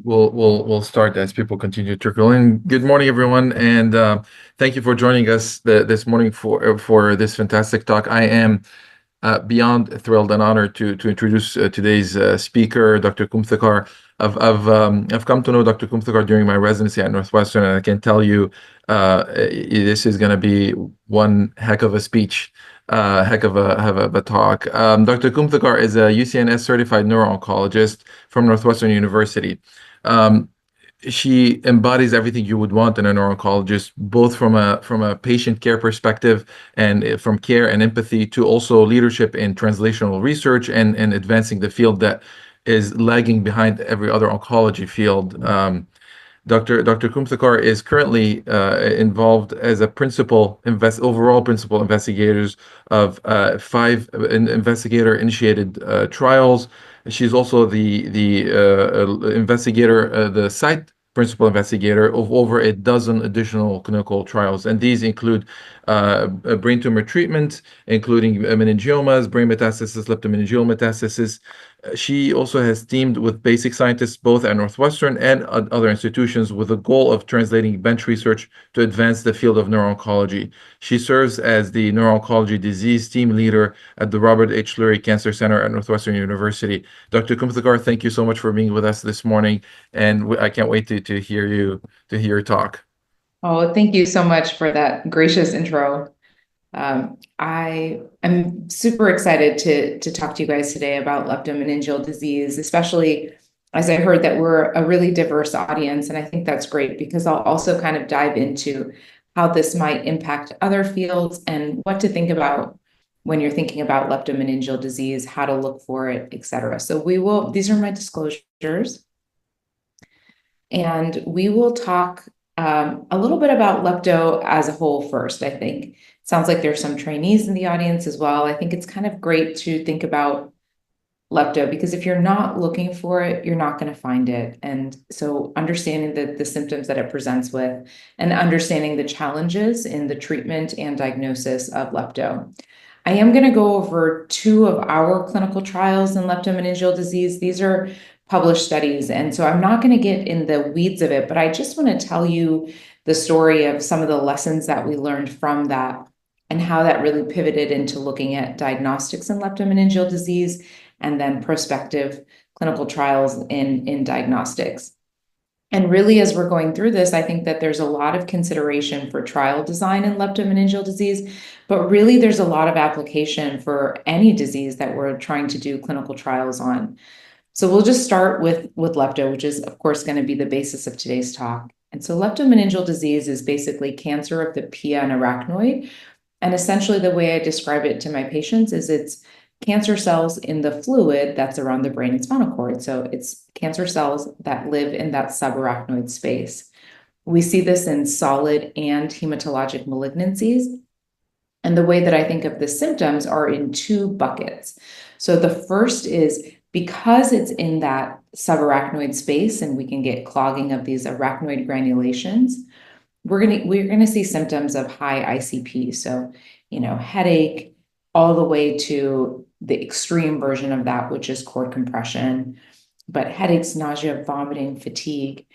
right, we'll start as people continue to trickle in. Good morning, everyone, and thank you for joining us this morning for this fantastic talk. I am beyond thrilled and honored to introduce today's speaker, Dr. Kumthekar. I've come to know Dr. Kumthekar during my residency at Northwestern, and I can tell you this is going to be one heck of a speech, heck of a talk. Dr. Kumthekar is a UCNS certified neuro-oncologist from Northwestern University. She embodies everything you would want in a neuro-oncologist, both from a patient care perspective and from care and empathy to also leadership in translational research and advancing the field that is lagging behind every other oncology field. Dr. Kumthekar is currently involved as a overall principal investigators of 5 investigator-initiated trials. She's also the investigator, the site principal investigator of over a dozen additional clinical trials, and these include brain tumor treatment, including meningiomas, brain metastases, leptomeningeal metastases. She also has teamed with basic scientists both at Northwestern and at other institutions with the goal of translating bench research to advance the field of neuro-oncology. She serves as the neuro-oncology disease team leader at the Robert H. Lurie Cancer Center at Northwestern University. Dr. Kumthekar, thank you so much for being with us this morning, and I can't wait to hear your talk. Oh, thank you so much for that gracious intro. I am super excited to talk to you guys today about leptomeningeal disease, especially as I heard that we're a really diverse audience. And I think that's great because I'll also kind of dive into how this might impact other fields and what to think about when you're thinking about leptomeningeal disease, how to look for it, et cetera. So these are my disclosures. And we will talk a little bit about lepto as a whole first, I think. Sounds like there's some trainees in the audience as well. I think it's kind of great to think about lepto because if you're not looking for it, you're not going to find it. And so understanding the symptoms that it presents with and understanding the challenges in the treatment and diagnosis of lepto. I am going to go over 2 of our clinical trials in leptomeningeal disease. These are published studies, and so I'm not going to get in the weeds of it, but I just want to tell you the story of some of the lessons that we learned from that and how that really pivoted into looking at diagnostics in leptomeningeal disease and then prospective clinical trials in diagnostics. And really, as we're going through this, I think that there's a lot of consideration for trial design in leptomeningeal disease, but really there's a lot of application for any disease that we're trying to do clinical trials on. So we'll just start with lepto, which is, of course, going to be the basis of today's talk. And so leptomeningeal disease is basically cancer of the pia and arachnoid. And essentially, the way I describe it to my patients is it's cancer cells in the fluid that's around the brain and spinal cord. So it's cancer cells that live in that subarachnoid space. We see this in solid and hematologic malignancies. And the way that I think of the symptoms are in 2 buckets. So the first is because it's in that subarachnoid space and we can get clogging of these arachnoid granulations, we're gonna see symptoms of high ICP. So, headache, all the way to the extreme version of that, which is cord compression, but headaches, nausea, vomiting, fatigue.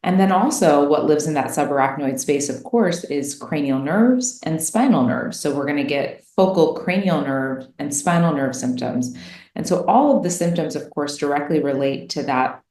And then also what lives in that subarachnoid space, of course, is cranial nerves and spinal nerves. So we're going to get focal cranial nerve and spinal nerve symptoms. And so all of the symptoms, of course, directly relate to that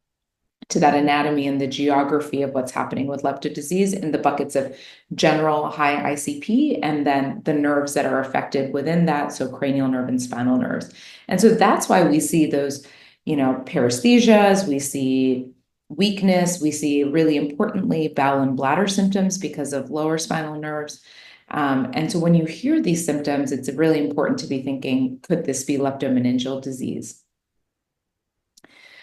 anatomy and the geography of what's happening with lepto disease in the buckets of general high ICP and then the nerves that are affected within that, so cranial nerve and spinal nerves. And so that's why we see those, paresthesias, we see weakness, we see really importantly bowel and bladder symptoms because of lower spinal nerves. And so when you hear these symptoms, it's really important to be thinking, could this be leptomeningeal disease?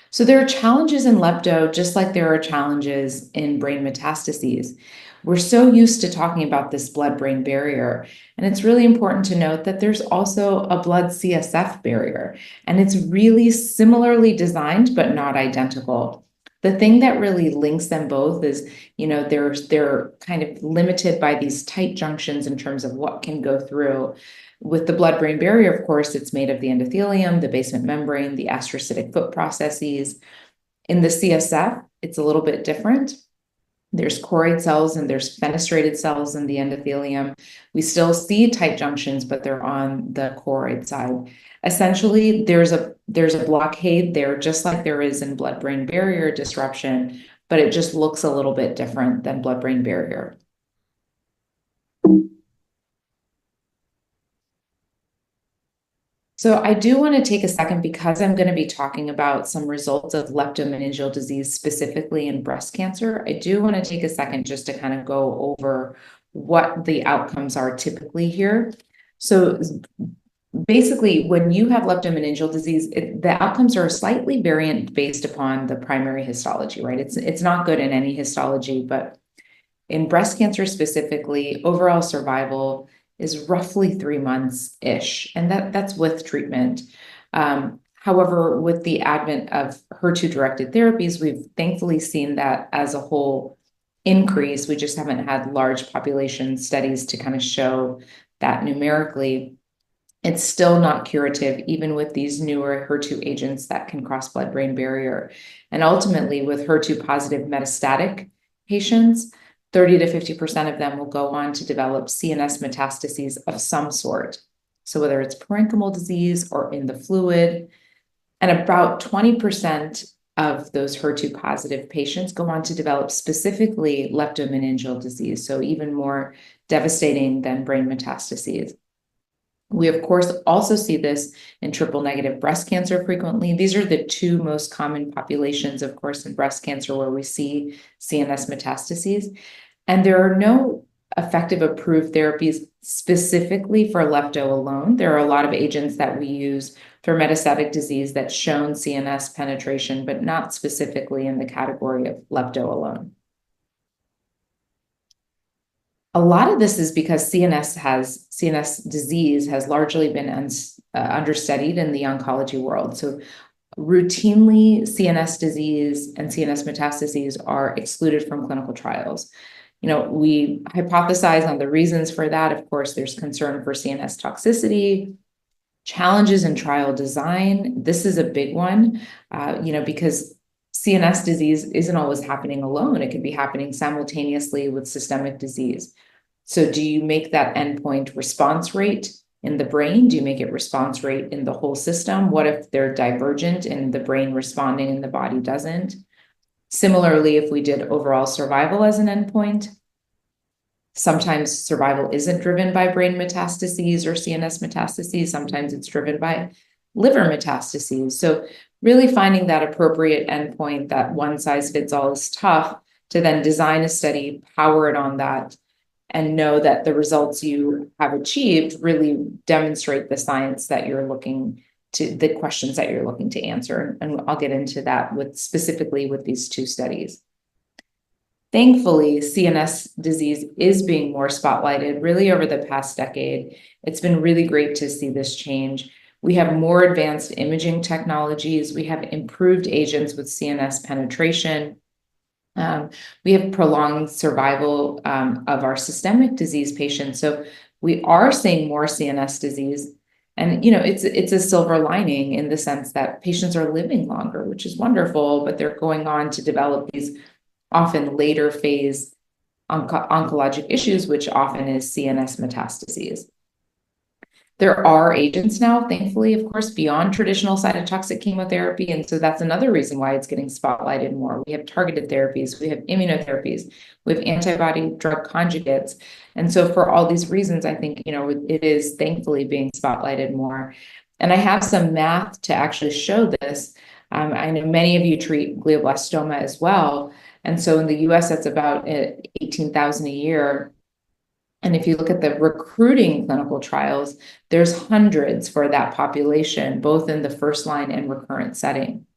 So there are challenges in lepto, just like there are challenges in brain metastases. We're so used to talking about this blood-brain barrier, and it's really important to note that there's also a blood CSF barrier, and it's really similarly designed, but not identical. The thing that really links them both is, they're kind of limited by these tight junctions in terms of what can go through. With the blood-brain barrier, of course, it's made of the endothelium, the basement membrane, the astrocytic foot processes. In the CSF, it's a little bit different. There's choroid cells and there's fenestrated cells in the endothelium. We still see tight junctions, but they're on the choroid side. Essentially, there's a blockade there, just like there is in blood-brain barrier disruption, but it just looks a little bit different than blood-brain barrier. So I do want to take a second, because I'm going to be talking about some results of leptomeningeal disease specifically in breast cancer. I do want to take a second just to kind of go over what the outcomes are typically here. So basically, when you have leptomeningeal disease, the outcomes are slightly variant based upon the primary histology, right? It's not good in any histology, but in breast cancer specifically, overall survival is roughly 3 months-ish, and that's with treatment. However, with the advent of HER2-directed therapies, we've thankfully seen that as a whole increase. We just haven't had large population studies to kind of show that numerically. It's still not curative, even with these newer HER2 agents that can cross blood-brain barrier. And ultimately, with HER2-positive metastatic patients, 30 to 50% of them will go on to develop CNS metastases of some sort. So whether it's parenchymal disease or in the fluid, and about 20% of those HER2-positive patients go on to develop specifically leptomeningeal disease, so even more devastating than brain metastases. We, of course, also see this in triple-negative breast cancer frequently. These are the two most common populations, of course, in breast cancer where we see CNS metastases. And there are no effective approved therapies specifically for lepto alone. There are a lot of agents that we use for metastatic disease that's shown CNS penetration, but not specifically in the category of lepto alone. A lot of this is because CNS disease has largely been understudied in the oncology world. So routinely, CNS disease and CNS metastases are excluded from clinical trials. We hypothesize on the reasons for that. Of course, there's concern for CNS toxicity, challenges in trial design. This is a big one, because CNS disease isn't always happening alone. It could be happening simultaneously with systemic disease. So do you make that endpoint response rate in the brain? Do you make it response rate in the whole system? What if they're divergent and the brain responding and the body doesn't? Similarly, if we did overall survival as an endpoint, sometimes survival isn't driven by brain metastases or CNS metastases. Sometimes it's driven by liver metastases. So really finding that appropriate endpoint, that one size fits all, is tough to then design a study, power it on that, and know that the results you have achieved really demonstrate the science that you're looking to, the questions that you're looking to answer. And I'll get into that specifically with these two studies. Thankfully, CNS disease is being more spotlighted really over the past decade. It's been really great to see this change. We have more advanced imaging technologies. We have improved agents with CNS penetration. We have prolonged survival of our systemic disease patients. So we are seeing more CNS disease. And, it's a silver lining in the sense that patients are living longer, which is wonderful, but they're going on to develop these often later phase oncologic issues, which often is CNS metastases. There are agents now, thankfully, of course, beyond traditional cytotoxic chemotherapy. And so that's another reason why it's getting spotlighted more. We have targeted therapies, we have immunotherapies, we have antibody drug conjugates. And so for all these reasons, I think, it is thankfully being spotlighted more. And I have some math to actually show this. I know many of you treat glioblastoma as well. And so in the US, that's about 18,000 a year. And if you look at the recruiting clinical trials, there's hundreds for that population, both in the first line and recurrent setting.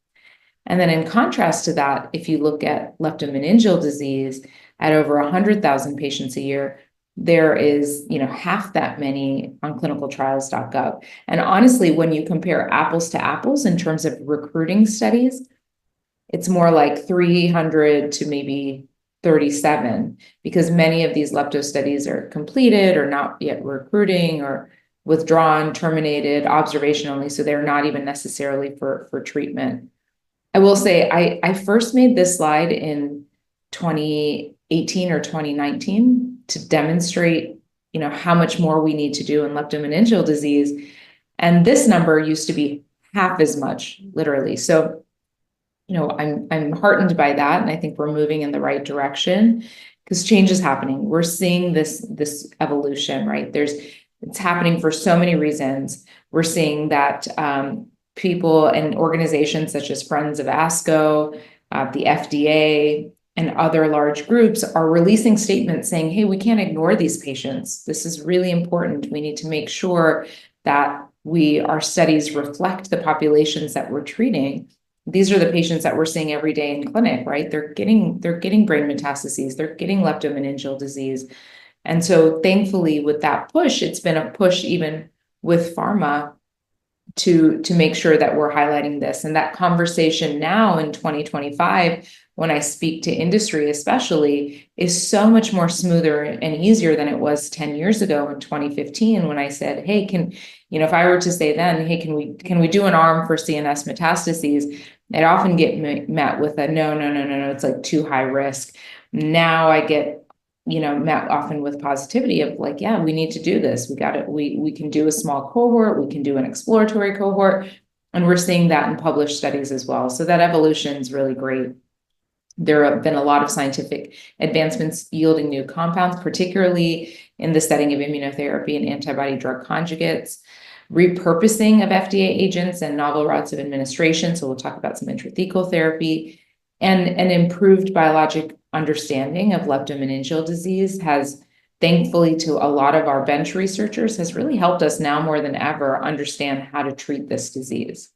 And then in contrast to that, if you look at leptomeningeal disease at over 100,000 patients a year, there is, half that many on clinicaltrials.gov. And honestly, when you compare apples to apples in terms of recruiting studies, it's more like 300 to maybe 37, because many of these lepto studies are completed or not yet recruiting or withdrawn, terminated, observation only, so they're not even necessarily for treatment. I will say I first made this slide in 2018 or 2019 to demonstrate, how much more we need to do in leptomeningeal disease. And this number used to be half as much, literally. So, I'm heartened by that, and I think we're moving in the right direction because change is happening. We're seeing this evolution, right? It's happening for so many reasons. We're seeing that people and organizations such as Friends of ASCO, the FDA, and other large groups are releasing statements saying, hey, we can't ignore these patients. This is really important. We need to make sure that our studies reflect the populations that we're treating. These are the patients that we're seeing every day in clinic, right? They're getting brain metastases, they're getting leptomeningeal disease. And so thankfully with that push, it's been a push even with pharma to make sure that we're highlighting this. And that conversation now in 2025, when I speak to industry especially, is so much more smoother and easier than it was 10 years ago in 2015 when I said, hey, if I were to say then, hey, can we do an arm for CNS metastases? I'd often get met with a no, it's like too high risk. Now I get met often with positivity of like, yeah, we need to do this. We can do a small cohort, we can do an exploratory cohort, and we're seeing that in published studies as well. So that evolution is really great. There have been a lot of scientific advancements yielding new compounds, particularly in the setting of immunotherapy and antibody drug conjugates, repurposing of FDA agents and novel routes of administration. So we'll talk about some intrathecal therapy, and an improved biologic understanding of leptomeningeal disease has, thankfully to a lot of our bench researchers, has really helped us now more than ever understand how to treat this disease.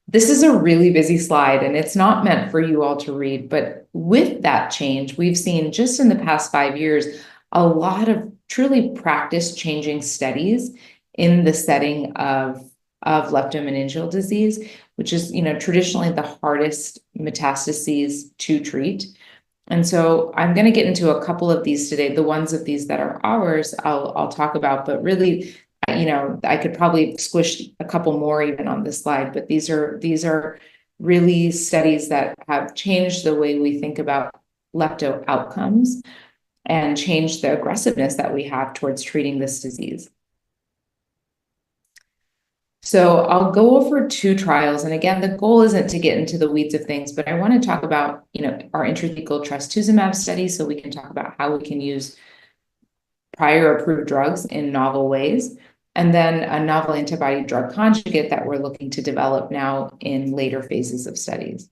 This is a really busy slide, and it's not meant for you all to read, but with that change, we've seen just in the past 5 years, a lot of truly practice-changing studies in the setting of leptomeningeal disease, which is, traditionally the hardest metastases to treat. And so I'm going to get into a couple of these today. The ones of these that are ours, I'll talk about, but really, I could probably squish a couple more even on this slide, but these are really studies that have changed the way we think about lepto outcomes and changed the aggressiveness that we have towards treating this disease. So I'll go over 2 trials. And again, the goal isn't to get into the weeds of things, but I want to talk about, our intrathecal trastuzumab study so we can talk about how we can use prior approved drugs in novel ways. And then a novel antibody drug conjugate that we're looking to develop now in later phases of studies.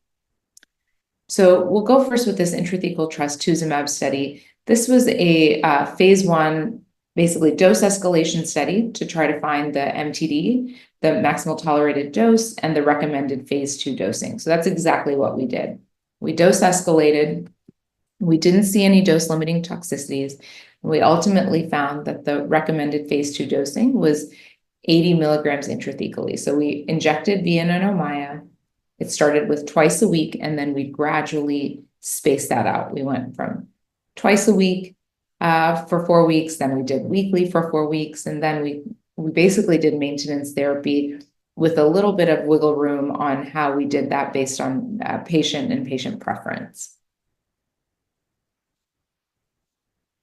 So we'll go first with this intrathecal trastuzumab study. This was a phase 1, basically dose escalation study to try to find the MTD, the maximal tolerated dose, and the recommended phase 2 dosing. So that's exactly what we did. We dose escalated. We didn't see any dose limiting toxicities. We ultimately found that the recommended phase 2 dosing was 80 milligrams intrathecally. So we injected via Ommaya. It started with twice a week, and then we gradually spaced that out. We went from twice a week for 4 weeks, then we did weekly for 4 weeks, and then we basically did maintenance therapy with a little bit of wiggle room on how we did that based on patient and patient preference.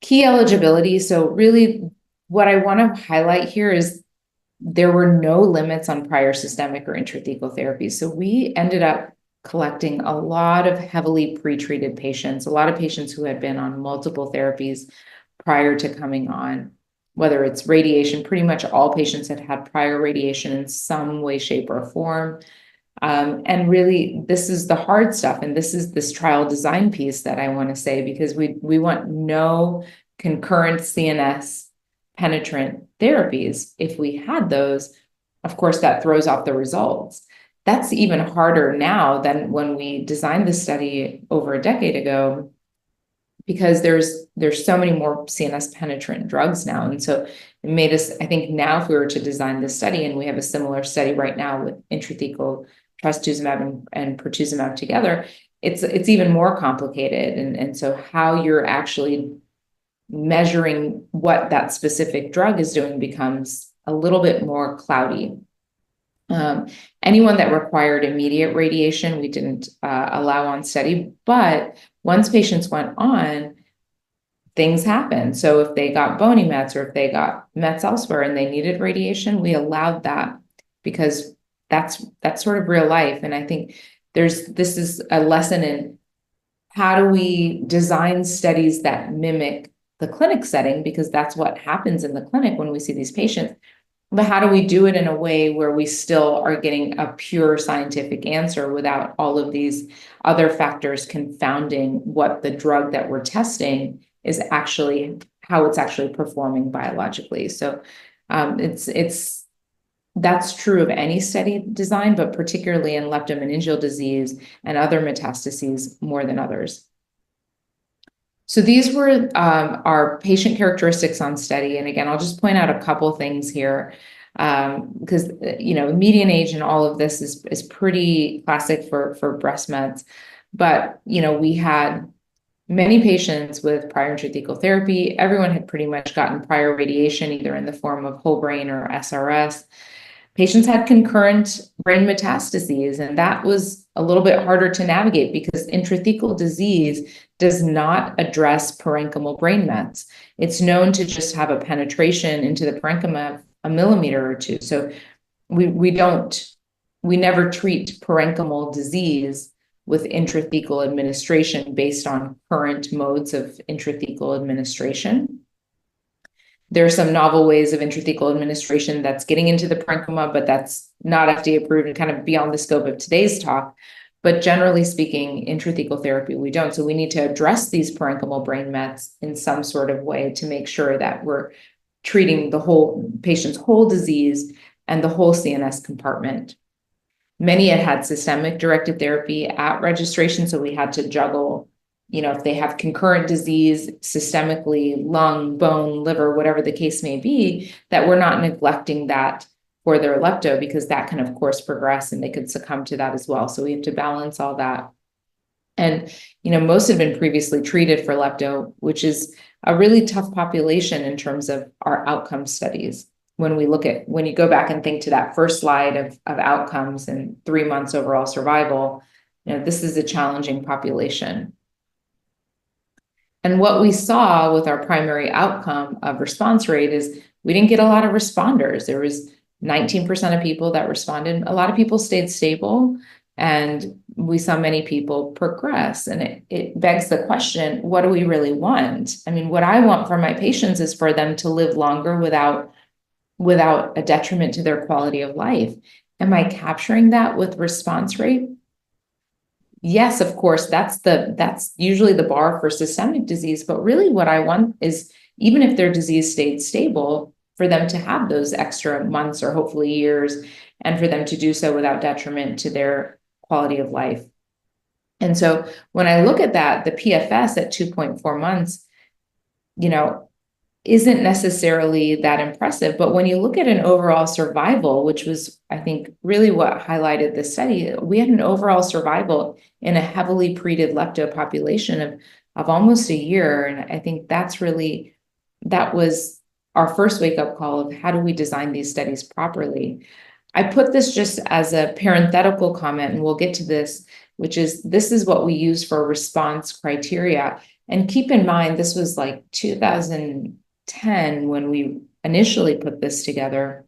Key eligibility. So really what I want to highlight here is there were no limits on prior systemic or intrathecal therapy. So we ended up collecting a lot of heavily pretreated patients, a lot of patients who had been on multiple therapies prior to coming on, whether it's radiation. Pretty much all patients had had prior radiation in some way, shape, or form. And really, this is the hard stuff. And this is this trial design piece that I want to say, because we want no concurrent CNS penetrant therapies. If we had those, of course, that throws off the results. That's even harder now than when we designed the study over a decade ago, because there's so many more CNS penetrant drugs now. And so it made us, I think now if we were to design this study, and we have a similar study right now with intrathecal trastuzumab and pertuzumab together, it's even more complicated. And so how you're actually measuring what that specific drug is doing becomes a little bit more cloudy. Anyone that required immediate radiation, we didn't allow on study. But once patients went on, things happened. So if they got bony mets or if they got mets elsewhere and they needed radiation, we allowed that because that's sort of real life. And I think this is a lesson in how do we design studies that mimic the clinic setting, because that's what happens in the clinic when we see these patients. But how do we do it in a way where we still are getting a pure scientific answer without all of these other factors confounding what the drug that we're testing is actually, how it's actually performing biologically. So that's true of any study design, but particularly in leptomeningeal disease and other metastases more than others. So these were our patient characteristics on study. And again, I'll just point out a couple things here, because median age and all of this is pretty classic for breast meds. But we had many patients with prior intrathecal therapy. Everyone had pretty much gotten prior radiation, either in the form of whole brain or SRS. Patients had concurrent brain metastases, and that was a little bit harder to navigate because intrathecal disease does not address parenchymal brain mets. It's known to just have a penetration into the parenchyma a millimeter or two. So we never treat parenchymal disease with intrathecal administration based on current modes of intrathecal administration. There are some novel ways of intrathecal administration that's getting into the parenchyma, but that's not FDA approved and kind of beyond the scope of today's talk. But generally speaking, intrathecal therapy, we don't. So we need to address these parenchymal brain mets in some sort of way to make sure that we're treating the whole patient's whole disease and the whole CNS compartment. Many had systemic directed therapy at registration, so we had to juggle, if they have concurrent disease systemically, lung, bone, liver, whatever the case may be, that we're not neglecting that for their lepto, because that can, of course, progress and they could succumb to that as well. So we have to balance all that. And, most have been previously treated for lepto, which is a really tough population in terms of our outcome studies. When you go back and think to that first slide of outcomes and 3 months overall survival, this is a challenging population. And what we saw with our primary outcome of response rate is we didn't get a lot of responders. There was 19% of people that responded. A lot of people stayed stable, and we saw many people progress. And it begs the question, what do we really want? I mean, what I want for my patients is for them to live longer without a detriment to their quality of life. Am I capturing that with response rate? Yes, of course, that's usually the bar for systemic disease. But really what I want is, even if their disease stayed stable, for them to have those extra months or hopefully years, and for them to do so without detriment to their quality of life. And so when I look at that, the PFS at 2.4 months, isn't necessarily that impressive. But when you look at an overall survival, which was, I think, really what highlighted the study, we had an overall survival in a heavily treated lepto population of almost a year. And I think that was our first wake-up call of how do we design these studies properly. I put this just as a parenthetical comment, and we'll get to this, which is this is what we use for response criteria. And keep in mind, this was like 2010 when we initially put this together.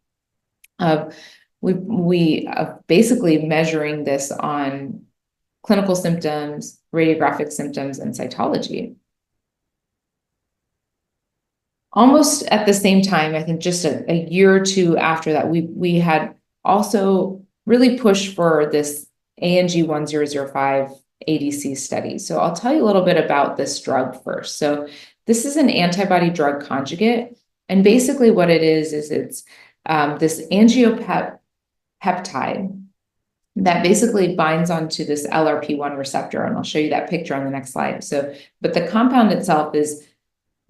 We basically measuring this on clinical symptoms, radiographic symptoms, and cytology. Almost at the same time, I think just a year or two after that, we had also really pushed for this ANG 1005 ADC study. So I'll tell you a little bit about this drug first. So this is an antibody drug conjugate. And basically what it is it's this angiopeptide that basically binds onto this LRP1 receptor. And I'll show you that picture on the next slide. But the compound itself is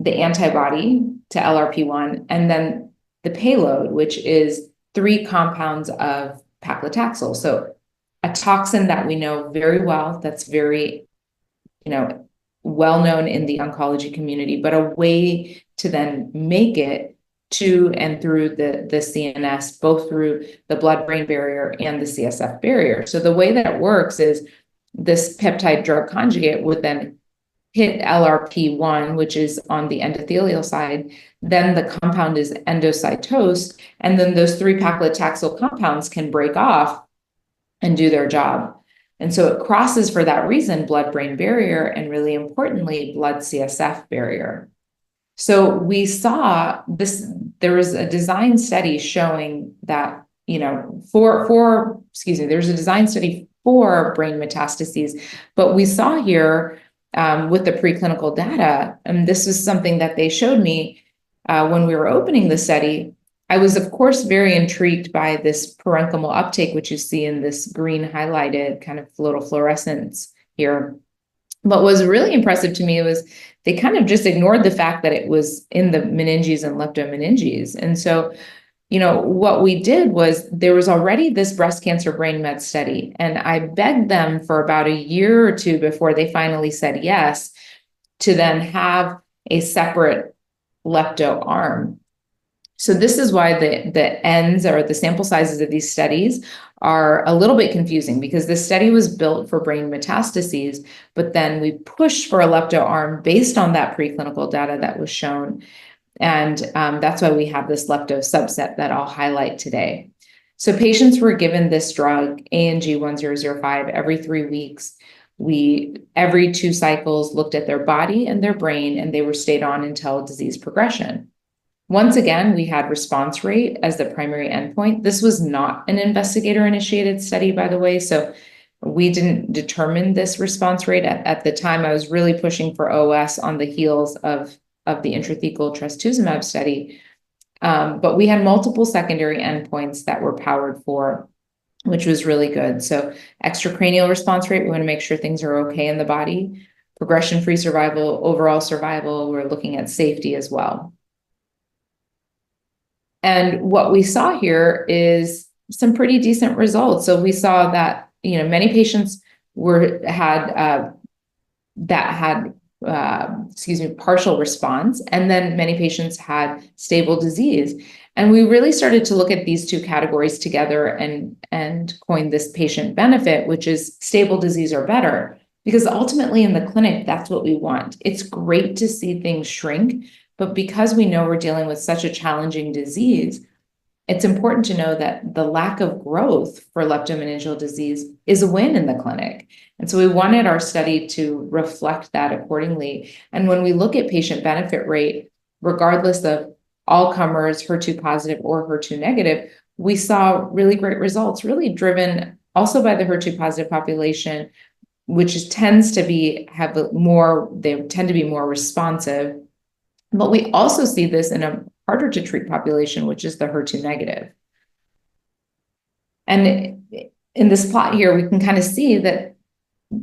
the antibody to LRP1, and then the payload, which is 3 compounds of paclitaxel. So a toxin that we know very well, that's very, well known in the oncology community, but a way to then make it to and through the CNS, both through the blood-brain barrier and the CSF barrier. So the way that it works is this peptide drug conjugate would then hit LRP1, which is on the endothelial side, then the compound is endocytosed, and then those three paclitaxel compounds can break off and do their job. And so it crosses, for that reason, blood-brain barrier, and really importantly, blood-CSF barrier. So we saw this, there was a design study showing that, there's a design study for brain metastases, but we saw here with the preclinical data, and this was something that they showed me when we were opening the study. I was, of course, very intrigued by this parenchymal uptake, which you see in this green highlighted kind of little fluorescence here. What was really impressive to me was they kind of just ignored the fact that it was in the meninges and leptomeningeal. And so, what we did was there was already this breast cancer brain met study, and I begged them for about a year or two before they finally said yes to then have a separate lepto arm. So this is why the ends or the sample sizes of these studies are a little bit confusing, because the study was built for brain metastases, but then we pushed for a lepto arm based on that preclinical data that was shown. And that's why we have this lepto subset that I'll highlight today. So patients were given this drug, ANG 1005, every 3 weeks. We, every 2 cycles, looked at their body and their brain, and they were stayed on until disease progression. Once again, we had response rate as the primary endpoint. This was not an investigator-initiated study, by the way, so we didn't determine this response rate. At the time, I was really pushing for OS on the heels of the intrathecal trastuzumab study. But we had multiple secondary endpoints that were powered for, which was really good. So extracranial response rate, we want to make sure things are okay in the body. Progression-free survival, overall survival, we're looking at safety as well. And what we saw here is some pretty decent results. So we saw that, many patients had partial response, and then many patients had stable disease. And we really started to look at these two categories together and coin this patient benefit, which is stable disease or better, because ultimately in the clinic, that's what we want. It's great to see things shrink, but because we know we're dealing with such a challenging disease, it's important to know that the lack of growth for leptomeningeal disease is a win in the clinic. And so we wanted our study to reflect that accordingly. And when we look at patient benefit rate, regardless of all comers, HER2 positive or HER2 negative, we saw really great results, really driven also by the HER2 positive population, which tends to be, they tend to be more responsive. But we also see this in a harder to treat population, which is the HER2 negative. And in this plot here, we can kind of see that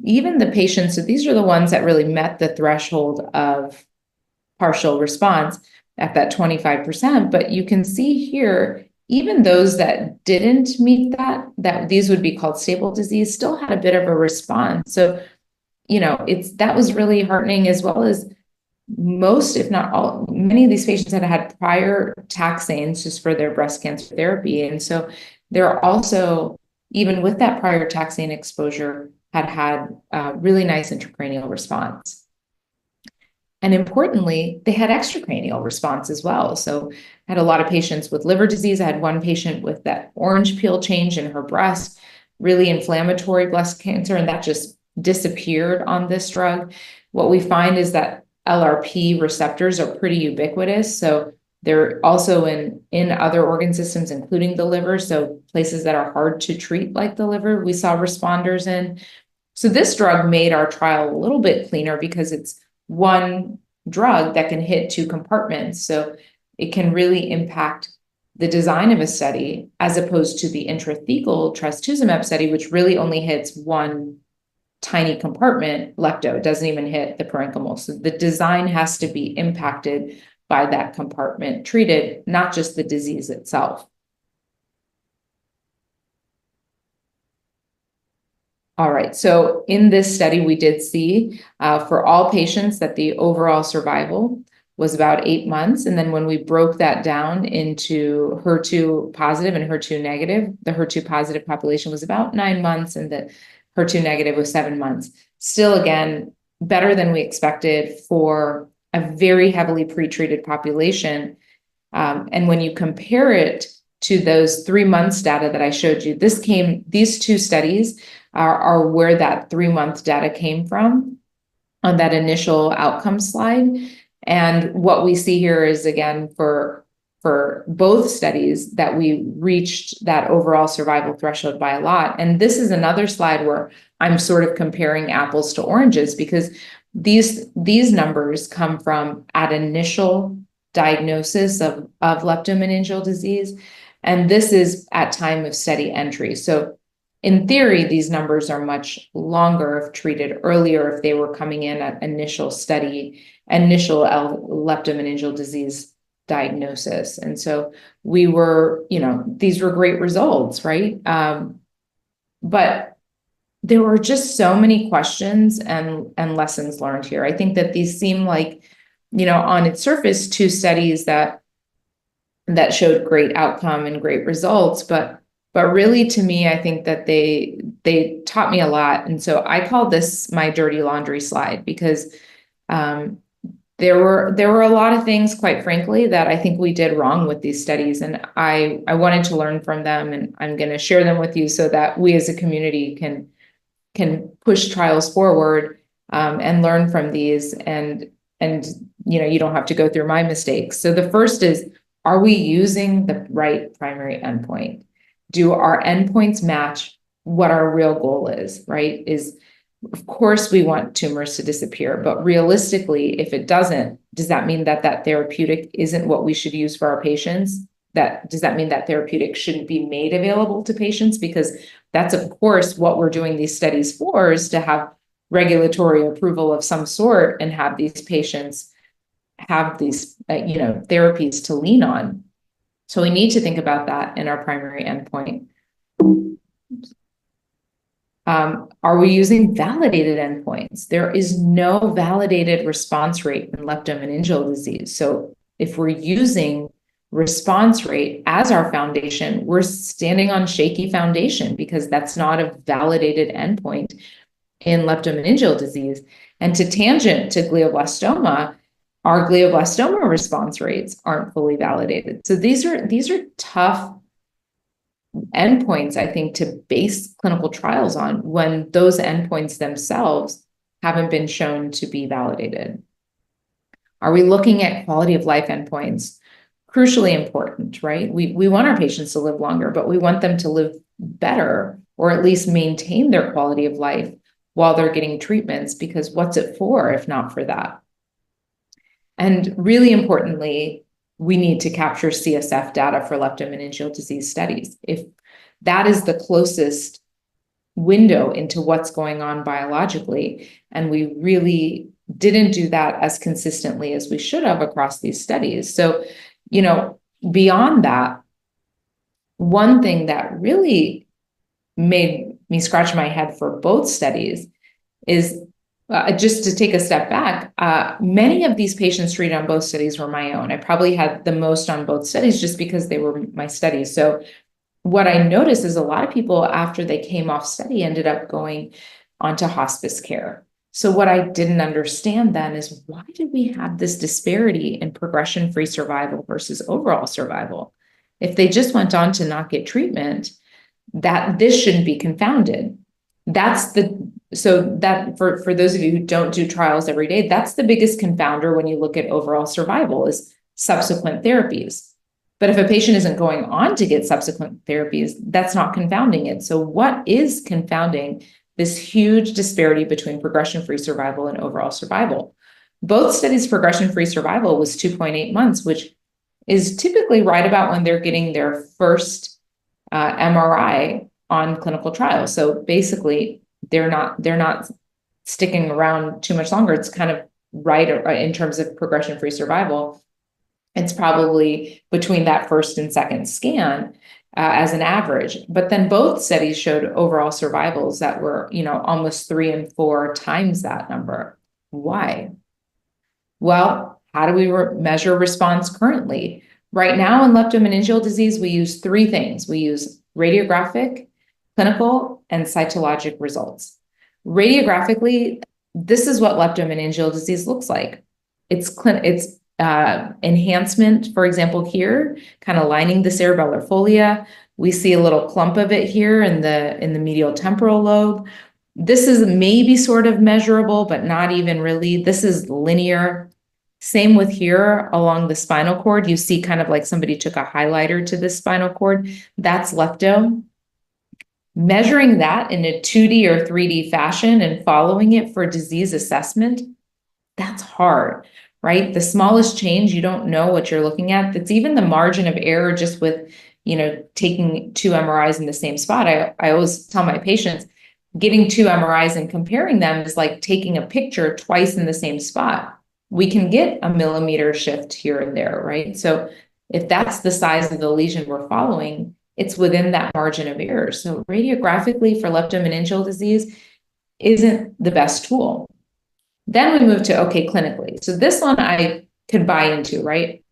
even the patients, so these are the ones that really met the threshold of partial response at that 25%, but you can see here, even those that didn't meet that these would be called stable disease, still had a bit of a response. So, that was really heartening, as well as most, if not all, many of these patients had prior taxanes just for their breast cancer therapy. And so they're also, even with that prior taxane exposure, had really nice intracranial response. And importantly, they had extracranial response as well. So I had a lot of patients with liver disease. I had one patient with that orange peel change in her breast, really inflammatory breast cancer, and that just disappeared on this drug. What we find is that LRP receptors are pretty ubiquitous. So they're also in other organ systems, including the liver. So places that are hard to treat, like the liver, we saw responders in. So this drug made our trial a little bit cleaner, because it's one drug that can hit 2 compartments. So it can really impact the design of a study, as opposed to the intrathecal trastuzumab study, which really only hits one tiny compartment, lepto. It doesn't even hit the parenchymal. So the design has to be impacted by that compartment treated, not just the disease itself. All right, so in this study, we did see for all patients that the overall survival was about 8 months. And then when we broke that down into HER2 positive and HER2 negative, the HER2 positive population was about 9 months and the HER2 negative was 7 months. Still, again, better than we expected for a very heavily pretreated population. And when you compare it to those 3 months data that I showed you, these two studies are where that 3-month data came from on that initial outcome slide. And what we see here is, again, for both studies, that we reached that overall survival threshold by a lot. And this is another slide where I'm sort of comparing apples to oranges, because these numbers come from at initial diagnosis of leptomeningeal disease, and this is at time of study entry. So in theory, these numbers are much longer if treated earlier, if they were coming in at initial leptomeningeal disease diagnosis. And so we were, these were great results, right? But there were just so many questions and lessons learned here. I think that these seem like, on its surface, two studies that showed great outcome and great results, but really, to me, I think that they taught me a lot. And so I call this my dirty laundry slide, because there were a lot of things, quite frankly, that I think we did wrong with these studies. And I wanted to learn from them, and I'm going to share them with you so that we as a community can push trials forward and learn from these. And you don't have to go through my mistakes. So the first is, are we using the right primary endpoint? Do our endpoints match what our real goal is, right? Of course, we want tumors to disappear, but realistically, if it doesn't, does that mean that therapeutic isn't what we should use for our patients? Does that mean that therapeutic shouldn't be made available to patients? Because that's, of course, what we're doing these studies for, is to have regulatory approval of some sort and have these patients have these, therapies to lean on. So we need to think about that in our primary endpoint. Are we using validated endpoints? There is no validated response rate in leptomeningeal disease. So if we're using response rate as our foundation, we're standing on shaky foundation, because that's not a validated endpoint in leptomeningeal disease. And to tangent to glioblastoma, our glioblastoma response rates aren't fully validated. So these are tough endpoints, I think, to base clinical trials on, when those endpoints themselves haven't been shown to be validated. Are we looking at quality of life endpoints? Crucially important, right? We want our patients to live longer, but we want them to live better, or at least maintain their quality of life while they're getting treatments, because what's it for if not for that? And really importantly, we need to capture CSF data for leptomeningeal disease studies. If that is the closest window into what's going on biologically, and we really didn't do that as consistently as we should have across these studies. So, beyond that, one thing that really made me scratch my head for both studies is, just to take a step back, many of these patients treated on both studies were my own. I probably had the most on both studies just because they were my studies. So what I noticed is a lot of people, after they came off study, ended up going onto hospice care. So what I didn't understand then is, why did we have this disparity in progression-free survival versus overall survival? If they just went on to not get treatment, that this shouldn't be confounded. So that for those of you who don't do trials every day, that's the biggest confounder when you look at overall survival, is subsequent therapies. But if a patient isn't going on to get subsequent therapies, that's not confounding it. So what is confounding this huge disparity between progression-free survival and overall survival? Both studies' progression-free survival was 2.8 months, which is typically right about when they're getting their first MRI on clinical trials. So basically, they're not sticking around too much longer. It's kind of right in terms of progression-free survival. It's probably between that first and second scan as an average. But then both studies showed overall survivals that were, almost 3 and 4 times that number. Why? Well, How do we measure response currently? Right now in leptomeningeal disease, we use three things. We use radiographic, clinical, and cytologic results. Radiographically, this is what leptomeningeal disease looks like. It's enhancement, for example, here, kind of lining the cerebellar folia. We see a little clump of it here in the medial temporal lobe. This is maybe sort of measurable, but not even really. This is linear. Same with here along the spinal cord. You see kind of like somebody took a highlighter to the spinal cord. That's lepto. Measuring that in a 2D or 3D fashion and following it for disease assessment, that's hard, right? The smallest change, you don't know what you're looking at. That's even the margin of error just with, taking two MRIs in the same spot. I always tell my patients, getting two MRIs and comparing them is like taking a picture twice in the same spot. We can get a millimeter shift here and there, right? So if that's the size of the lesion we're following, it's within that margin of error. So radiographically for leptomeningeal disease isn't the best tool. Then we move to, okay, clinically. So this one I could buy into, right?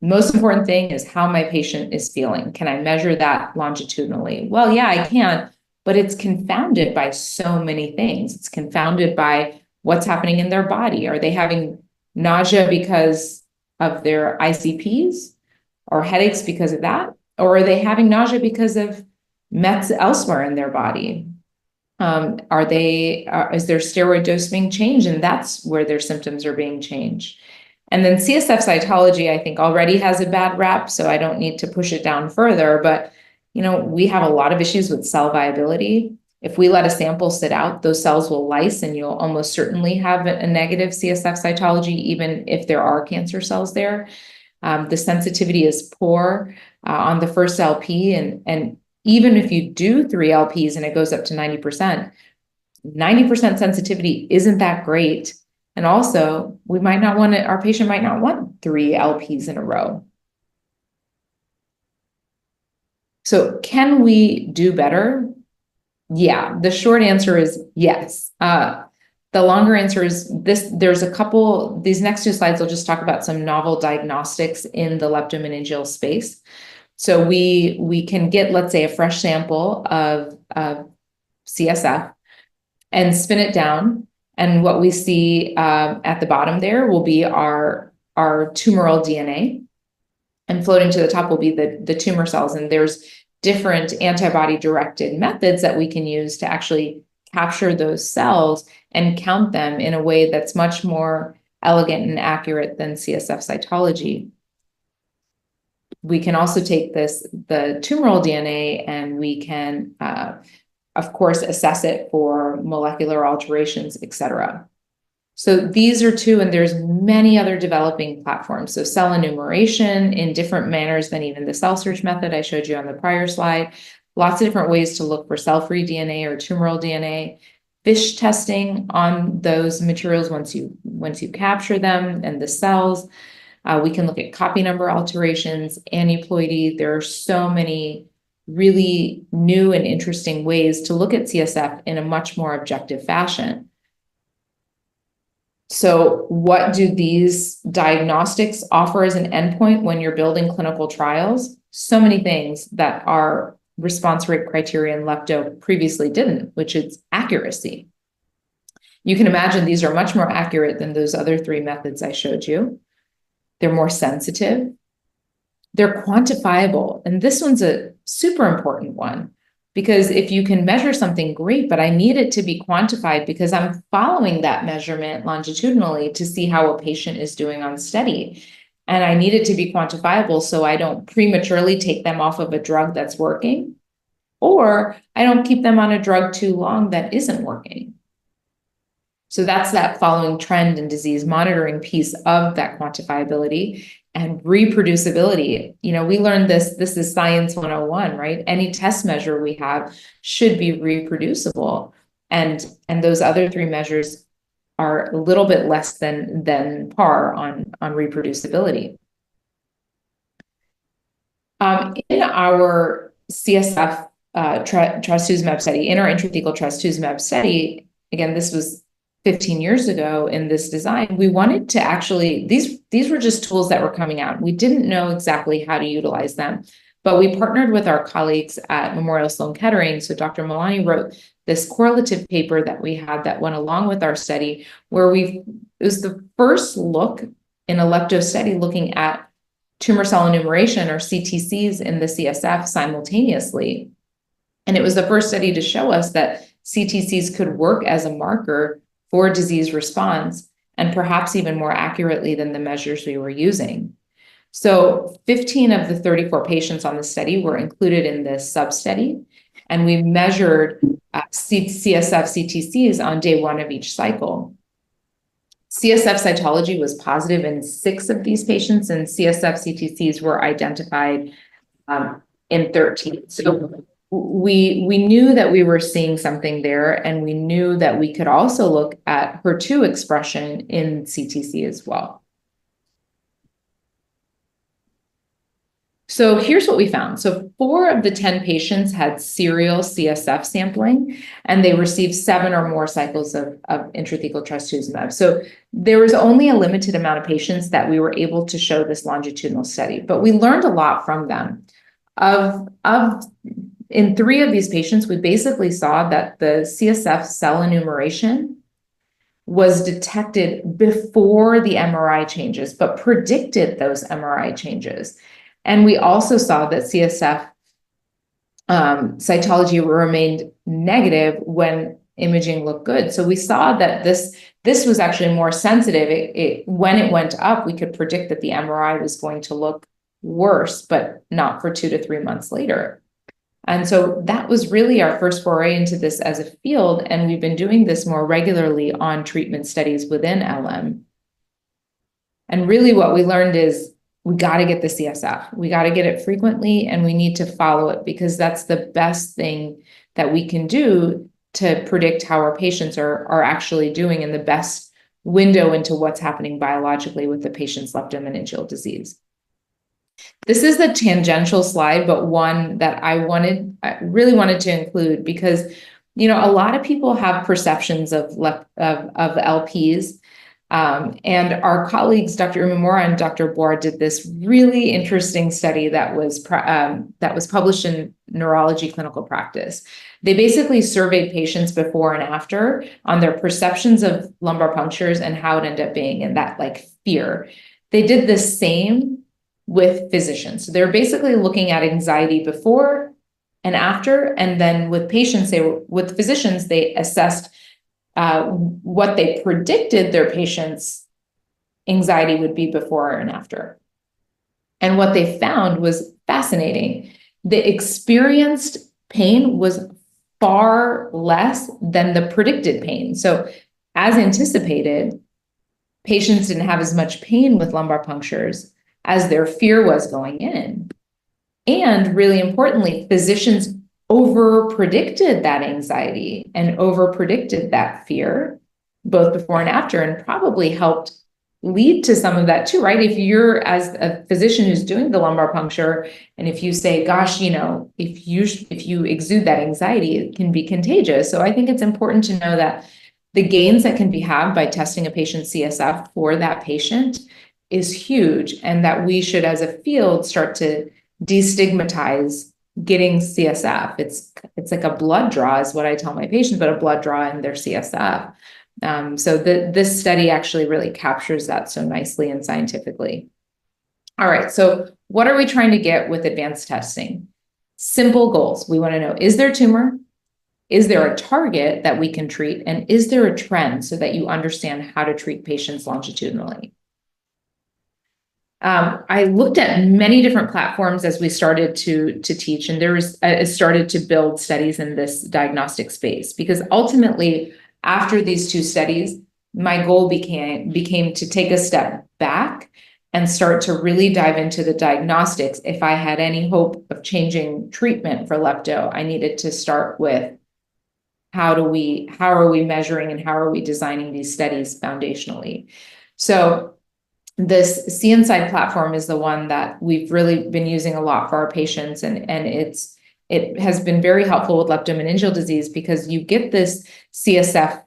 Most important thing is how my patient is feeling. Can I measure that longitudinally? Well, yeah, I can, but it's confounded by so many things. It's confounded by what's happening in their body. Are they having nausea because of their ICPs or headaches because of that? Or are they having nausea because of mets elsewhere in their body? Is their steroid dose being changed? And that's where their symptoms are being changed. And then CSF cytology, I think, already has a bad rap, so I don't need to push it down further. But, we have a lot of issues with cell viability. If we let a sample sit out, those cells will lyse, and you'll almost certainly have a negative CSF cytology, even if there are cancer cells there. The sensitivity is poor on the first LP, and even if you do 3 LPs and it goes up to 90%, 90% sensitivity isn't that great. And also, our patient might not want 3 LPs in a row. So can we do better? Yeah, the short answer is yes. The longer answer is this. These next 2 slides will just talk about some novel diagnostics in the leptomeningeal space. So we can get, let's say, a fresh sample of CSF and spin it down. And what we see at the bottom there will be our tumoral DNA. And floating to the top will be the tumor cells. And there's different antibody-directed methods that we can use to actually capture those cells and count them in a way that's much more elegant and accurate than CSF cytology. We can also take the tumoral DNA, and we can, of course, assess it for molecular alterations, et cetera. So these are 2, and there's many other developing platforms. So cell enumeration in different manners than even the cell search method I showed you on the prior slide. Lots of different ways to look for cell-free DNA or tumoral DNA. FISH testing on those materials once you capture them and the cells. We can look at copy number alterations, aneuploidy. There are so many really new and interesting ways to look at CSF in a much more objective fashion. So what do these diagnostics offer as an endpoint when you're building clinical trials? So many things that our response rate criteria in lepto previously didn't, which is accuracy. You can imagine these are much more accurate than those other 3 methods I showed you. They're more sensitive. They're quantifiable. And this one's a super important one, because if you can measure something, great, but I need it to be quantified because I'm following that measurement longitudinally to see how a patient is doing on study. And I need it to be quantifiable so I don't prematurely take them off of a drug that's working, or I don't keep them on a drug too long that isn't working. So that's that following trend and disease monitoring piece of that quantifiability. And reproducibility. We learned this is science 101, right? Any test measure we have should be reproducible. And those other 3 measures are a little bit less than par on reproducibility. In our CSF trastuzumab study, in our intrathecal trastuzumab study, again, this was 15 years ago in this design, we wanted to actually, these were just tools that were coming out. We didn't know exactly how to utilize them, but we partnered with our colleagues at Memorial Sloan Kettering. So Dr. Milani wrote this correlative paper that we had that went along with our study, where it was the first look in a lepto study looking at tumor cell enumeration, or CTCs, in the CSF simultaneously. And it was the first study to show us that CTCs could work as a marker for disease response, and perhaps even more accurately than the measures we were using. So 15 of the 34 patients on the study were included in this sub-study, and we measured CSF CTCs on day 1 of each cycle. CSF cytology was positive in 6 of these patients, and CSF CTCs were identified in 13. So we knew that we were seeing something there, and we knew that we could also look at HER2 expression in CTC as well. So here's what we found. So 4 of the 10 patients had serial CSF sampling, and they received 7 or more cycles of intrathecal trastuzumab. So there was only a limited amount of patients that we were able to show this longitudinal study, but we learned a lot from them. In 3 of these patients, we basically saw that the CSF cell enumeration was detected before the MRI changes, but predicted those MRI changes. And we also saw that CSF cytology remained negative when imaging looked good. So we saw that this was actually more sensitive. When it went up, we could predict that the MRI was going to look worse, but not for 2 to 3 months later. And so that was really our first foray into this as a field, and we've been doing this more regularly on treatment studies within LM. And really what we learned is we got to get the CSF. We got to get it frequently, and we need to follow it, because that's the best thing that we can do to predict how our patients are actually doing, in the best window into what's happening biologically with the patient's leptomeningeal disease. This is a tangential slide, but one that I really wanted to include, because, a lot of people have perceptions of LPs. And our colleagues, Dr. Umemura and Dr. Boer, did this really interesting study that was published in Neurology Clinical Practice. They basically surveyed patients before and after on their perceptions of lumbar punctures and how it ended up being, and that fear. They did the same with physicians. So they're basically looking at anxiety before and after, and then with patients, with physicians, they assessed what they predicted their patients' anxiety would be before and after. And what they found was fascinating. The experienced pain was far less than the predicted pain. So as anticipated, patients didn't have as much pain with lumbar punctures as their fear was going in. And really importantly, physicians over-predicted that anxiety and over-predicted that fear, both before and after, and probably helped lead to some of that too, right? If you're, as a physician who's doing the lumbar puncture, and if you say, gosh, if you exude that anxiety, it can be contagious. So I think it's important to know that the gains that can be had by testing a patient's CSF for that patient is huge, and that we should, as a field, start to destigmatize getting CSF. It's like a blood draw, is what I tell my patients, but a blood draw in their CSF. So this study actually really captures that so nicely and scientifically. All right, so what are we trying to get with advanced testing? Simple goals. We want to know, is there a tumor? Is there a target that we can treat? And is there a trend, so that you understand how to treat patients longitudinally? I looked at many different platforms as we started to teach, and there was started to build studies in this diagnostic space, because ultimately, after these 2 studies, my goal became to take a step back and start to really dive into the diagnostics. If I had any hope of changing treatment for lepto, I needed to start with how are we measuring and how are we designing these studies foundationally. So this CNSide platform is the one that we've really been using a lot for our patients, and it has been very helpful with leptomeningeal disease, because you get this CSF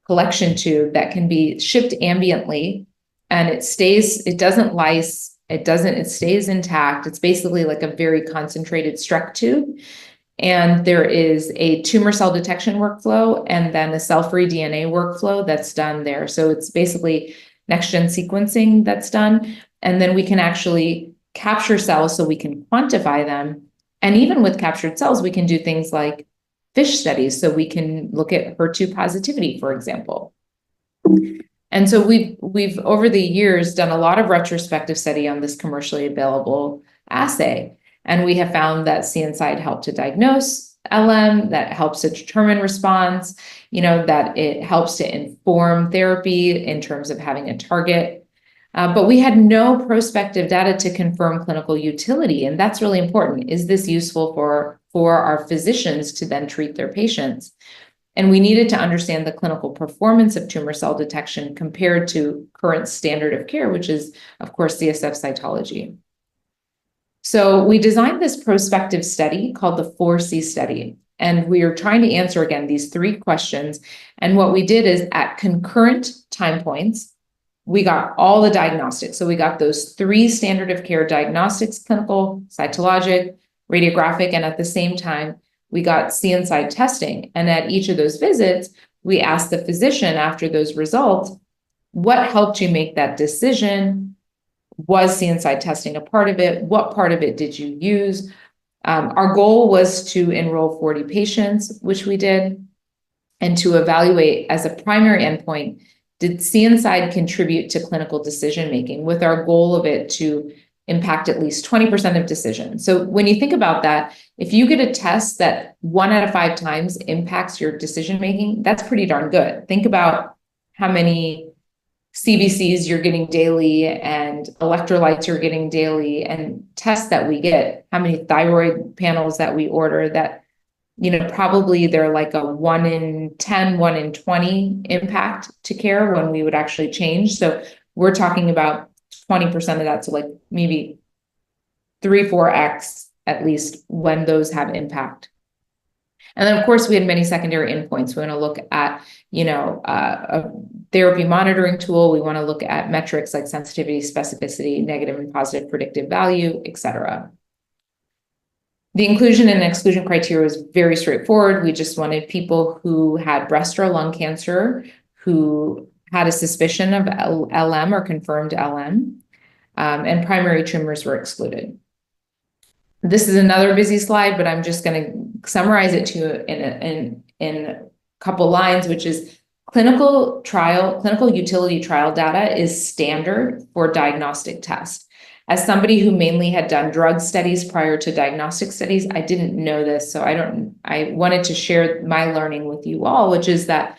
collection tube that can be shipped ambiently, and it stays, it doesn't lyse, it stays intact. It's basically like a very concentrated Streck tube. And there is a tumor cell detection workflow and then a cell-free DNA workflow that's done there. So it's basically next-gen sequencing that's done. And then we can actually capture cells so we can quantify them. And even with captured cells, we can do things like FISH studies. So we can look at HER2 positivity, for example. And so we've over the years done a lot of retrospective study on this commercially available assay. And we have found that CNSide helped to diagnose LM, that helps to determine response, that it helps to inform therapy in terms of having a target. But we had no prospective data to confirm clinical utility. And that's really important. Is this useful for our physicians to then treat their patients? And we needed to understand the clinical performance of tumor cell detection compared to current standard of care, which is, of course, CSF cytology. So we designed this prospective study called the 4C study. And we are trying to answer, again, these 3 questions. And what we did is at concurrent time points, we got all the diagnostics. So we got those 3 standard of care diagnostics, clinical, cytologic, radiographic, and at the same time, we got CNSide testing. And at each of those visits, we asked the physician after those results, what helped you make that decision? Was CNSide testing a part of it? What part of it did you use? Our goal was to enroll 40 patients, which we did, and to evaluate as a primary endpoint, did CNSide contribute to clinical decision-making, with our goal of it to impact at least 20% of decisions. So when you think about that, if you get a test that 1 out of 5 times impacts your decision-making, that's pretty darn good. Think about how many CBCs you're getting daily and electrolytes you're getting daily and tests that we get, how many thyroid panels that we order that, probably they're like a 1 in 10, 1 in 20 impact to care when we would actually change. So we're talking about 20% of that. So like maybe 3-4x at least when those have impact. And then, of course, we had many secondary endpoints. We want to look at, a therapy monitoring tool. We want to look at metrics like sensitivity, specificity, negative and positive predictive value, et cetera. The inclusion and exclusion criteria was very straightforward. We just wanted people who had breast or lung cancer, who had a suspicion of LM or confirmed LM, and primary tumors were excluded. This is another busy slide, but I'm just going to summarize it to you in a couple lines, which is clinical utility trial data is standard for diagnostic tests. As somebody who mainly had done drug studies prior to diagnostic studies, I didn't know this, so I wanted to share my learning with you all, which is that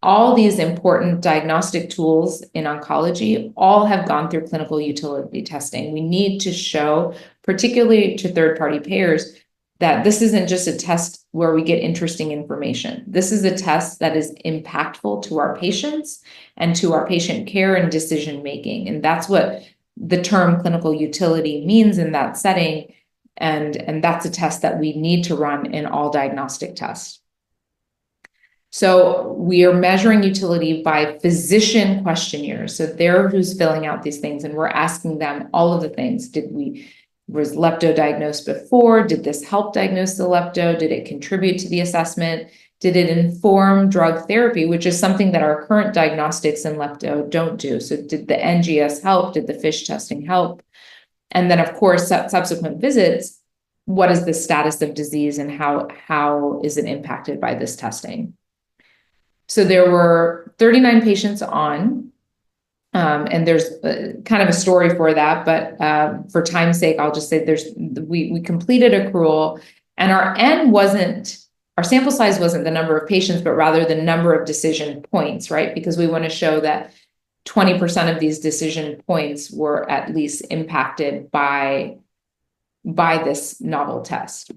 all these important diagnostic tools in oncology all have gone through clinical utility testing. We need to show, particularly to third-party payers, that this isn't just a test where we get interesting information. This is a test that is impactful to our patients and to our patient care and decision-making. And that's what the term clinical utility means in that setting. And that's a test that we need to run in all diagnostic tests. So we are measuring utility by physician questionnaires. So they're who's filling out these things, and we're asking them all of the things. Was lepto diagnosed before? Did this help diagnose the lepto? Did it contribute to the assessment? Did it inform drug therapy, which is something that our current diagnostics in lepto don't do? So did the NGS help? Did the FISH testing help? And then, of course, subsequent visits, what is the status of disease and how is it impacted by this testing? So there were 39 patients on, and there's kind of a story for that, but for time's sake, I'll just say we completed accrual, and our sample size wasn't the number of patients, but rather the number of decision points, right? Because we want to show that 20% of these decision points were at least impacted by this novel test.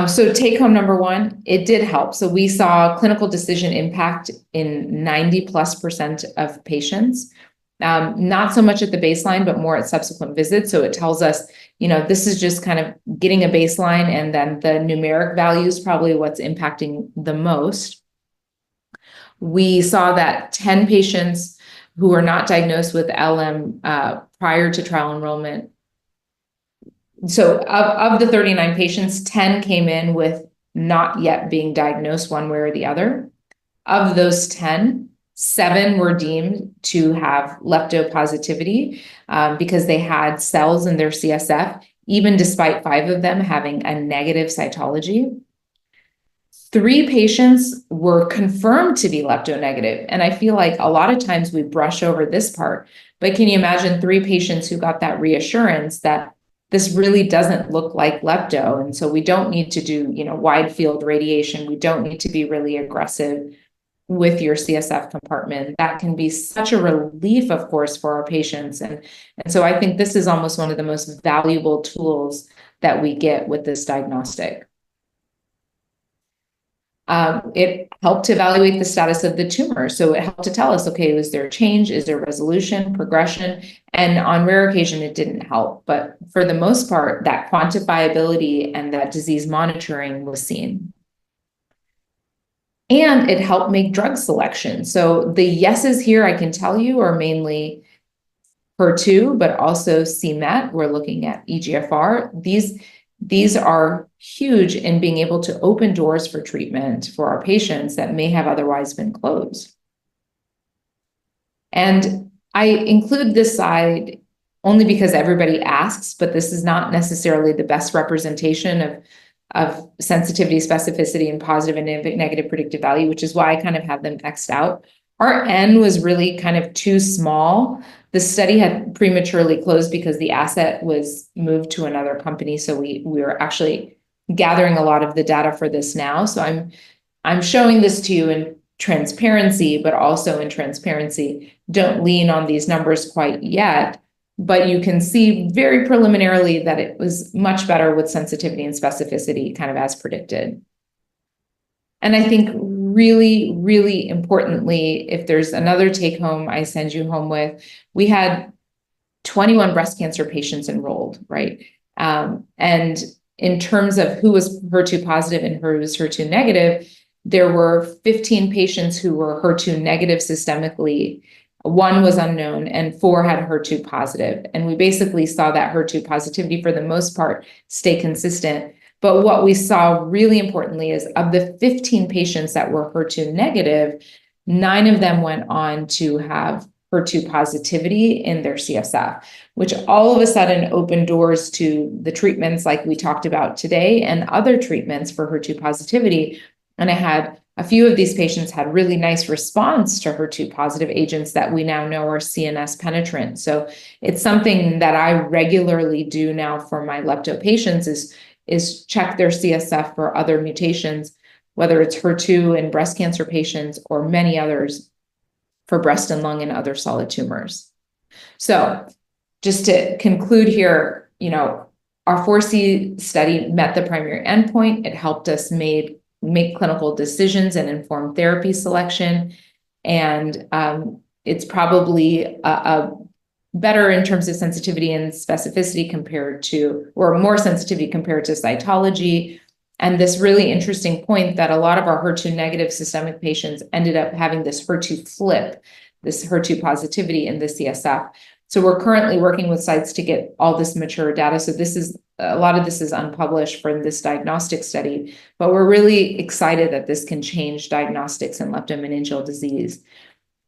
So take home number 1, it did help. So we saw clinical decision impact in 90+% of patients, not so much at the baseline, but more at subsequent visits. So it tells us, this is just kind of getting a baseline, and then the numeric value is probably what's impacting the most. We saw that 10 patients who were not diagnosed with LM prior to trial enrollment. So of the 39 patients, 10 came in with not yet being diagnosed one way or the other. Of those 10, 7 were deemed to have leptopositivity because they had cells in their CSF, even despite 5 of them having a negative cytology. 3 patients were confirmed to be leptonegative. And I feel like a lot of times we brush over this part, but can you imagine 3 patients who got that reassurance that this really doesn't look like lepto? And so we don't need to do, wide field radiation. We don't need to be really aggressive with your CSF compartment. That can be such a relief, of course, for our patients. And so I think this is almost one of the most valuable tools that we get with this diagnostic. It helped to evaluate the status of the tumor. So it helped to tell us, okay, is there a change? Is there resolution, progression? And on rare occasion, it didn't help. But for the most part, that quantifiability and that disease monitoring was seen. And it helped make drug selection. So the yeses here, I can tell you, are mainly HER2, but also c-Met. We're looking at EGFR. These are huge in being able to open doors for treatment for our patients that may have otherwise been closed. And I include this slide only because everybody asks, but this is not necessarily the best representation of sensitivity, specificity, and positive and negative predictive value, which is why I kind of have them X'd out. Our N was really kind of too small. The study had prematurely closed because the asset was moved to another company. So we were actually gathering a lot of the data for this now. So I'm showing this to you in transparency, but also in transparency. Don't lean on these numbers quite yet, but you can see very preliminarily that it was much better with sensitivity and specificity, kind of as predicted. And I think really, really importantly, if there's another take home I send you home with, we had 21 breast cancer patients enrolled, right? And in terms of who was HER2 positive and who was HER2 negative, there were 15 patients who were HER2 negative systemically. 1 was unknown and 4 had HER2 positive. And we basically saw that HER2 positivity for the most part stay consistent. But what we saw really importantly is of the 15 patients that were HER2 negative, 9 of them went on to have HER2 positivity in their CSF, which all of a sudden opened doors to the treatments like we talked about today and other treatments for HER2 positivity. And I had a few of these patients had really nice response to HER2 positive agents that we now know are CNS penetrant. So it's something that I regularly do now for my lepto patients is check their CSF for other mutations, whether it's HER2 in breast cancer patients or many others for breast and lung and other solid tumors. So just to conclude here, our 4C study met the primary endpoint. It helped us make clinical decisions and inform therapy selection. And it's probably a better in terms of sensitivity and specificity compared to, or more sensitivity compared to cytology. And this really interesting point that a lot of our HER2 negative systemic patients ended up having this HER2 flip, this HER2 positivity in the CSF. So we're currently working with sites to get all this mature data. So a lot of this is unpublished from this diagnostic study, but we're really excited that this can change diagnostics in leptomeningeal disease.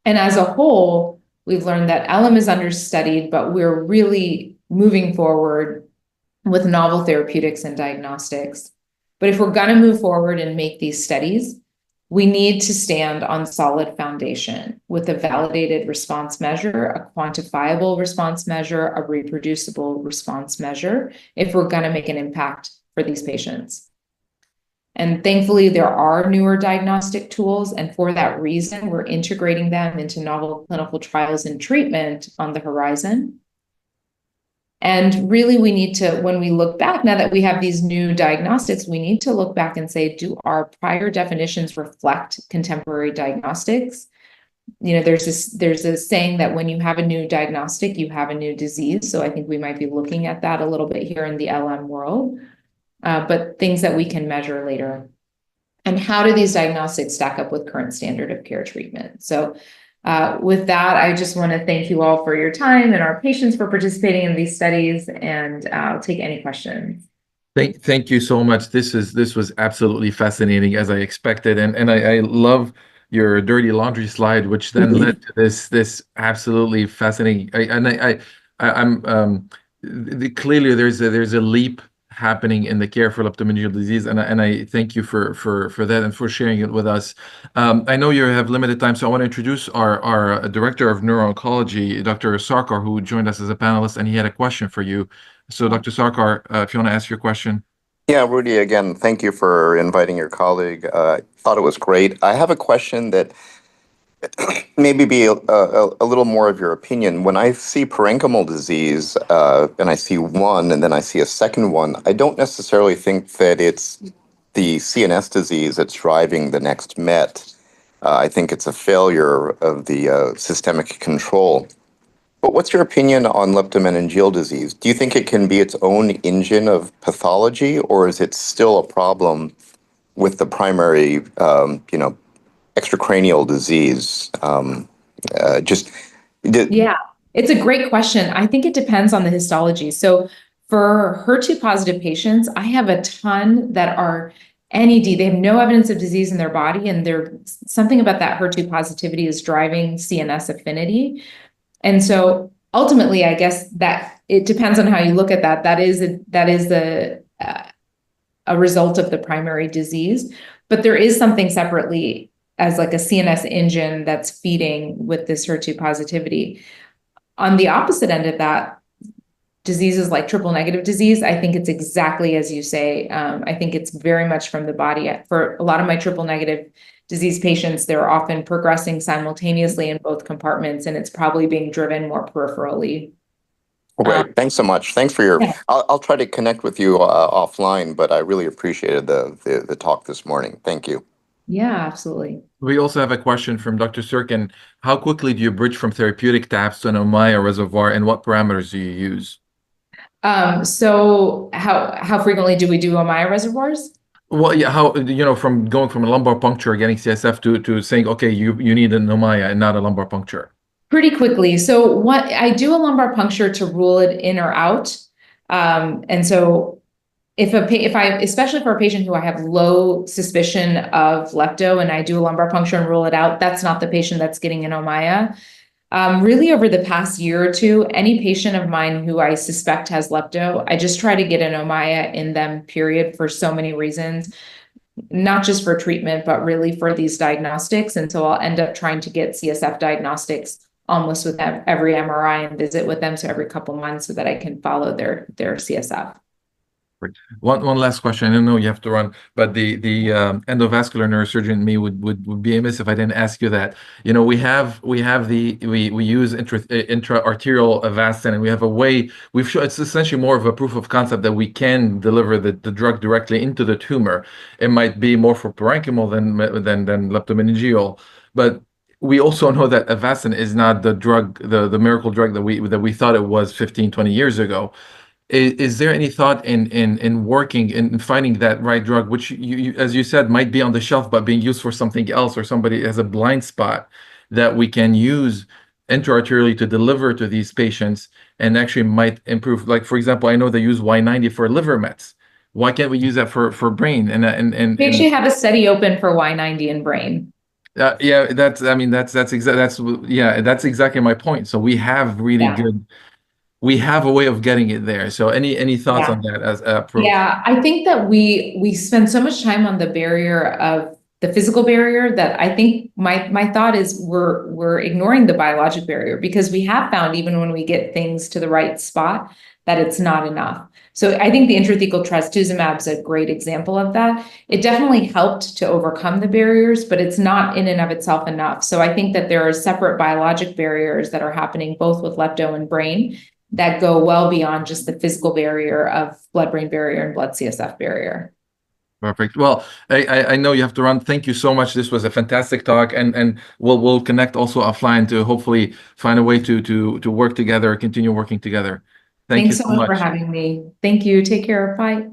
And as a whole, we've learned that LM is understudied, but we're really moving forward with novel therapeutics and diagnostics. But if we're going to move forward and make these studies, we need to stand on solid foundation with a validated response measure, a quantifiable response measure, a reproducible response measure, if we're going to make an impact for these patients. And thankfully, there are newer diagnostic tools, and for that reason, we're integrating them into novel clinical trials and treatment on the horizon. And really, we need to, when we look back, now that we have these new diagnostics, we need to look back and say, do our prior definitions reflect contemporary diagnostics? There's a saying that when you have a new diagnostic, you have a new disease. So I think we might be looking at that a little bit here in the LM world, but things that we can measure later. And how do these diagnostics stack up with current standard of care treatment? So with that, I just want to thank you all for your time and our patients for participating in these studies, and I'll take any questions. Thank you so much. This was absolutely fascinating as I expected, and I love your dirty laundry slide, which then led to this absolutely fascinating. I'm clearly there's a leap happening in the care for leptomeningeal disease, and I thank you for that and for sharing it with us. I know you have limited time, so I want to introduce our director of neuro-oncology, Dr. Sarkar, who joined us as a panelist, and he had a question for you. So, Dr. Sarkar, if you want to ask your question. Yeah, Rudy, again, thank you for inviting your colleague. Thought it was great. I have a question that maybe be a little more of your opinion. When I see parenchymal disease, and I see one, and then I see a second one, I don't necessarily think that it's the CNS disease that's driving the next MET. I think it's a failure of the systemic control. But what's your opinion on leptomeningeal disease? Do you think it can be its own engine of pathology, or is it still a problem with the primary, extracranial disease? Yeah, it's a great question. I think it depends on the histology. So for HER2 positive patients, I have a ton that are NED. They have no evidence of disease in their body, and something about that HER2 positivity is driving CNS affinity. And so ultimately, I guess that it depends on how you look at that. That is a result of the primary disease, but there is something separately as like a CNS engine that's feeding with this HER2 positivity. On the opposite end of that, diseases like triple negative disease, I think it's exactly as you say. I think it's very much from the body. For a lot of my triple negative disease patients, they're often progressing simultaneously in both compartments, and it's probably being driven more peripherally. Great. Thanks so much. Thanks for your. Yeah. I'll try to connect with you offline, but I really appreciated the talk this morning. Thank you. Yeah, absolutely. We also have a question from Dr. Sirkin. How quickly do you bridge from therapeutic taps to an Ommaya reservoir, and what parameters do you use? So how frequently do we do Ommaya reservoirs? Well, yeah, how, from going from a lumbar puncture, getting CSF to saying, okay, you need an Ommaya and not a lumbar puncture. Pretty quickly. So what I do a lumbar puncture to rule it in or out. And so especially for a patient who I have low suspicion of lepto and I do a lumbar puncture and rule it out, that's not the patient that's getting an Ommaya. Really over the past year or two, any patient of mine who I suspect has lepto, I just try to get an Ommaya in them, period, for so many reasons, not just for treatment, but really for these diagnostics. And so I'll end up trying to get CSF diagnostics almost with every MRI and visit with them. So every couple months so that I can follow their CSF. One last question. I know you have to run, but the endovascular neurosurgeon in me would be amiss if I didn't ask you that. We use intra-arterial Avastin, and we have a way we've shown it's essentially more of a proof of concept that we can deliver the drug directly into the tumor. It might be more for parenchymal than leptomeningeal, but we also know that Avastin is not the drug, the miracle drug that we thought it was 15, 20 years ago. Is there any thought in working in finding that right drug, which you as you said might be on the shelf but being used for something else, or somebody has a blind spot that we can use intraarterially to deliver to these patients and actually might improve? Like, for example, I know they use Y90 for liver mets. Why can't we use that for brain? We actually have a study open for Y90 in brain. Yeah, that's exactly my point. So we have really good. We have a way of getting it there. So any thoughts on that as approach? Yeah, I think that we spend so much time on the barrier of the physical barrier that I think my thought is we're ignoring the biologic barrier, because we have found even when we get things to the right spot that it's not enough. So I think the intrathecal trastuzumab is a great example of that. It definitely helped to overcome the barriers, but it's not in and of itself enough. So I think that there are separate biologic barriers that are happening both with lepto and brain that go well beyond just the physical barrier of blood-brain barrier and blood CSF barrier. Perfect. Well, I know you have to run. Thank you so much. This was a fantastic talk, and we'll connect also offline to hopefully find a way to work together, continue working together. Thank you Thanks so much for having me. Thank you. Take care. Bye.